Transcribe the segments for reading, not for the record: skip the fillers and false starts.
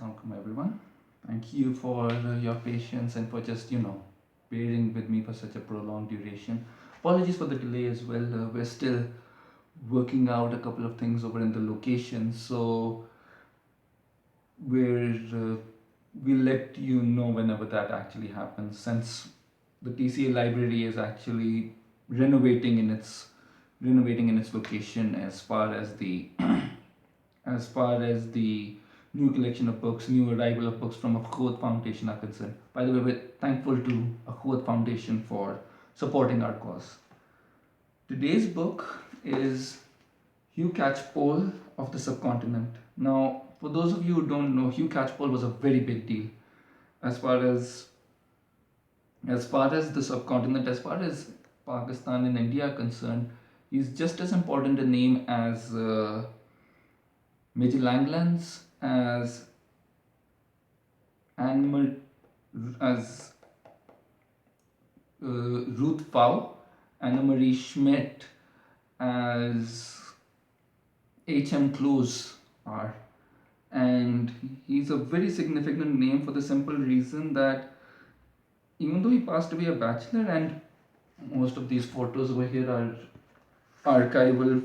Welcome everyone. Thank you for your patience and for just bearing with me for such a prolonged duration. Apologies for the delay as well. We're still working out a couple of things over in the location, so we'll let you know whenever that actually happens. Since the TCA library is actually renovating in its renovating in its location as far as the as far as the new collection of books, new arrival of books from Akhoat Foundation are concerned. By the way, we're thankful to Akhoat Foundation for supporting our cause. Today's book is Hugh Catchpole of the Subcontinent. Now, for those of you who don't know, Hugh Catchpole was a very big deal as far as the subcontinent, as far as Pakistan and India are concerned. He's just as important a name as Major Langlands, as Animal, as Ruth Fau, Anna Marie Schmidt, as H.M. Close are. And he's a very significant name for the simple reason that even though he passed away a bachelor, and most of these photos over here are archives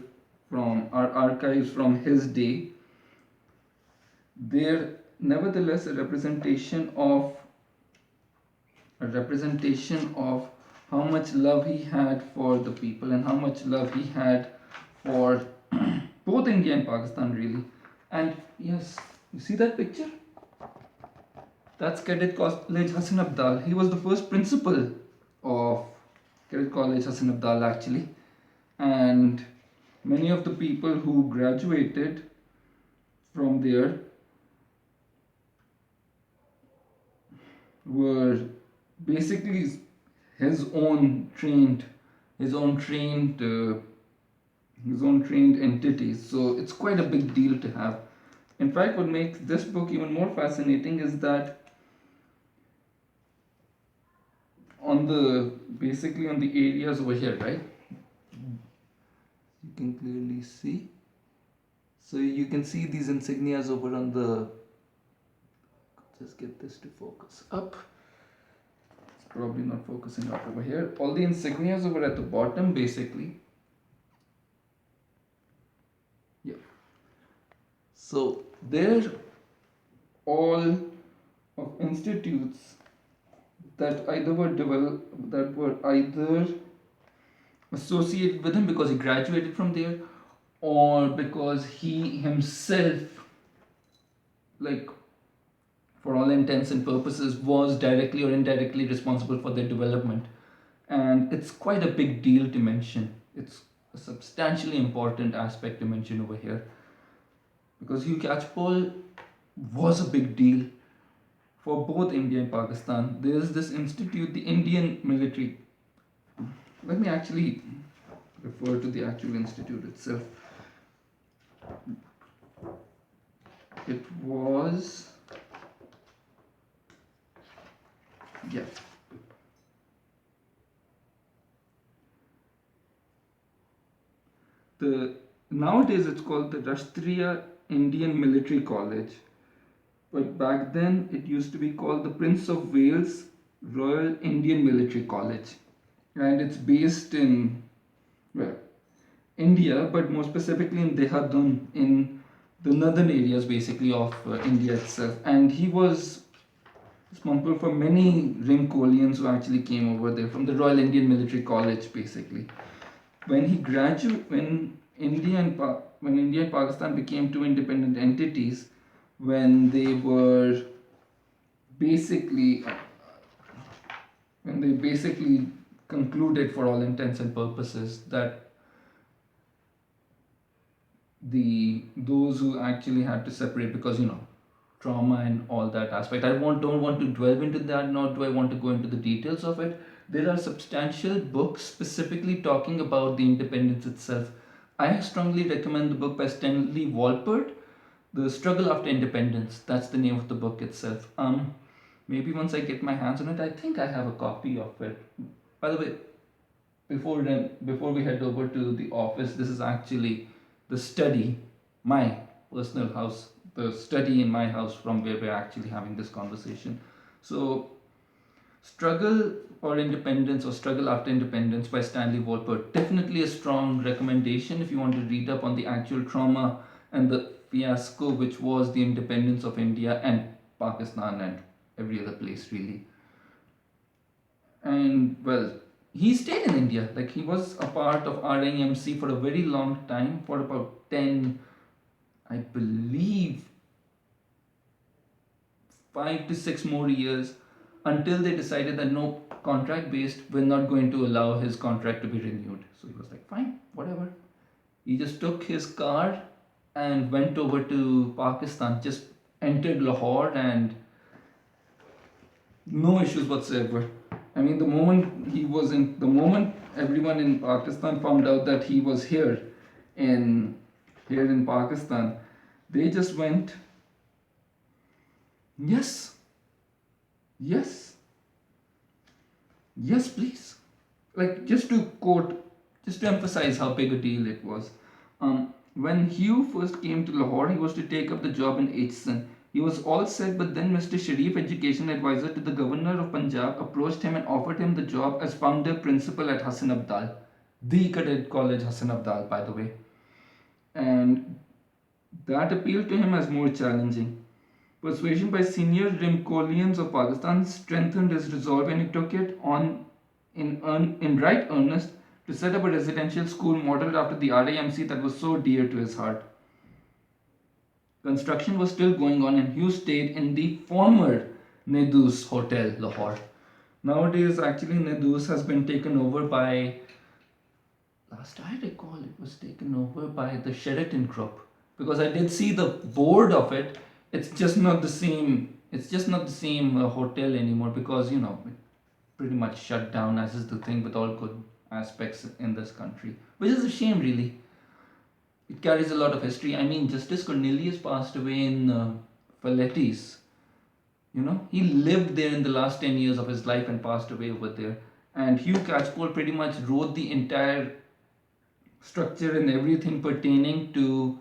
from his day, they're nevertheless a representation of how much love he had for the people and how much love he had for both India and Pakistan, really. And yes, you see that picture? That's Cadet College Hassan Abdal. He was the first principal of Cadet College Hassan Abdal, actually. And many of the people who graduated from there were basically his own trained entities. So it's quite a big deal to have. In fact, what makes this book even more fascinating is that on the areas over here, right? You can clearly see. So you can see these insignias over on the. Just get this to focus up. It's probably not focusing up over here. All the insignias over at the bottom, basically. Yeah. So they're all of institutes that were either associated with him because he graduated from there, or because he himself, like, for all intents and purposes, was directly or indirectly responsible for their development. And it's quite a big deal to mention. It's a substantially important aspect to mention over here, because Hugh Catchpole was a big deal for both India and Pakistan. There is this institute, the Indian military. Let me actually refer to the actual institute itself. It was, yeah. Nowadays it's called the Rashtriya Indian Military College, but back then it used to be called the Prince of Wales Royal Indian Military College, and it's based in, well, India, but more specifically in Dehradun, in the northern areas basically of India itself. And he was responsible for many Ringkolians who actually came over there from the Royal Indian Military College, basically. When India and Pakistan became two independent entities, when they basically concluded, for all intents and purposes, that those who actually had to separate, because trauma and all that aspect. Don't want to delve into that, nor do I want to go into the details of it. There are substantial books specifically talking about the independence itself. I strongly recommend the book by Stanley Walpert, The Struggle After Independence. That's the name of the book itself. Maybe once I get my hands on it, I think I have a copy of it. By the way, before we head over to the office, this is actually the study, my personal house. the study in my house from where we're actually having this conversation. So, Struggle or Independence or Struggle After Independence by Stanley Wolpert. Definitely a strong recommendation if you want to read up on the actual trauma and the fiasco which was the independence of India and Pakistan and every other place really. And well, he stayed in India. Like he was a part of RIMC for a very long time, for about 10, I believe, 5 to 6 more years until they decided that no, contract based, we're not going to allow his contract to be renewed. So he was like, fine, whatever. He just took his car and went over to Pakistan, just entered Lahore and no issues whatsoever. I mean, the moment everyone in Pakistan found out that he was in here in Pakistan, they just went, yes, yes, yes, please. Like just to emphasize how big a deal it was. When Hugh first came to Lahore, he was to take up the job in Hson. He was all set, but then Mr. Sharif, education advisor to the governor of Punjab, approached him and offered him the job as founder principal at Hassan Abdal, the cadet college Hassan Abdal, by the way. And that appealed to him as more challenging. Persuasion by senior Rimkolians of Pakistan strengthened his resolve and he took it on in right earnest to set up a residential school modeled after the RIMC that was so dear to his heart. Construction was still going on and Hugh stayed in the former Nedus Hotel, Lahore. Nowadays, actually, Nedus has been taken over by, last I recall, it was taken over by the Sheraton Group. Because I did see the board of it. It's just not the same. It's just not the same hotel anymore because it pretty much shut down, as is the thing with all good aspects in this country, which is a shame, really. It carries a lot of history. I mean, Justice Cornelius passed away in Faletis. He lived there in the last 10 years of his life and passed away over there. And Hugh Catchpole pretty much wrote the entire structure and everything pertaining to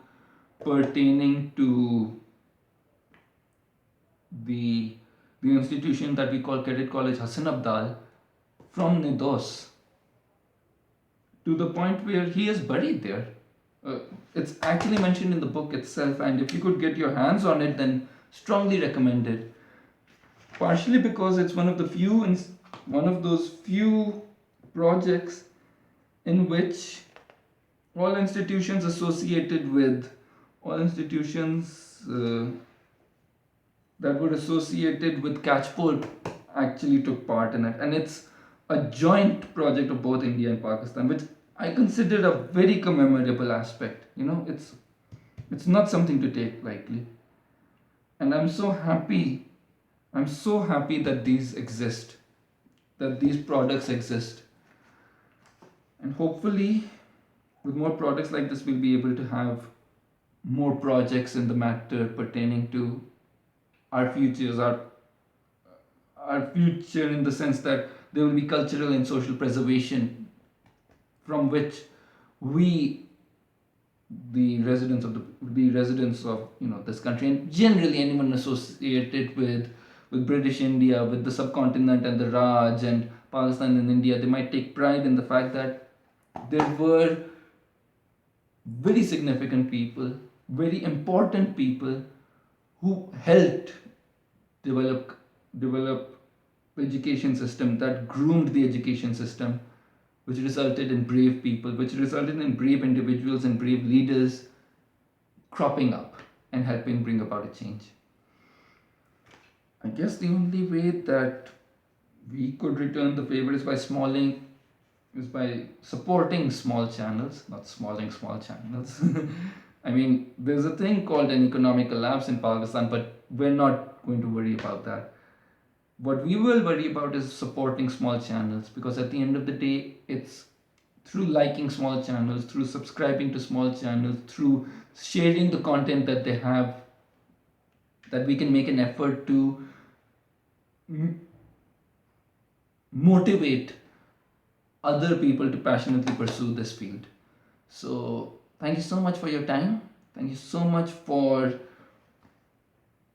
the institution that we call Cadet College Hassan Abdal from Nidos, to the point where he is buried there. It's actually mentioned in the book itself, and if you could get your hands on it, then strongly recommended. Partially because it's one of those few projects in which all institutions that were associated with Catchpole actually took part in it, and it's a joint project of both India and Pakistan, which I consider a very commemorable aspect. It's not something to take lightly, and I'm so happy that these exist, that these products exist, and hopefully, with more products like this, we'll be able to have more projects in the matter pertaining to our futures, our future in the sense that there will be cultural and social preservation from which we, the residents of this country, and generally anyone associated with British India, with the subcontinent and the Raj and Pakistan and India, they might take pride in the fact that there were very significant people, very important people who helped develop the education system, that groomed the education system, which resulted in brave people, which resulted in brave individuals and brave leaders cropping up and helping bring about a change. I guess the only way that we could return the favor is by supporting small channels, not smalling small channels. I mean, there's a thing called an economic collapse in Pakistan, but we're not going to worry about that. What we will worry about is supporting small channels, because at the end of the day, it's through liking small channels, through subscribing to small channels, through sharing the content that they have, that we can make an effort to motivate other people to passionately pursue this field. So, thank you so much for your time. Thank you so much for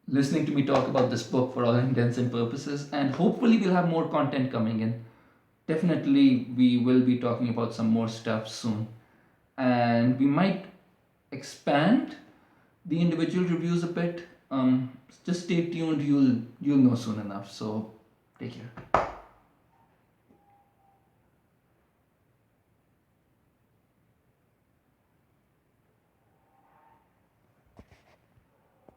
listening to me talk about this book for all intents and purposes. And hopefully, we'll have more content coming in. Definitely, we will be talking about some more stuff soon. And we might expand the individual reviews a bit. Just stay tuned, you'll know soon enough. So take care.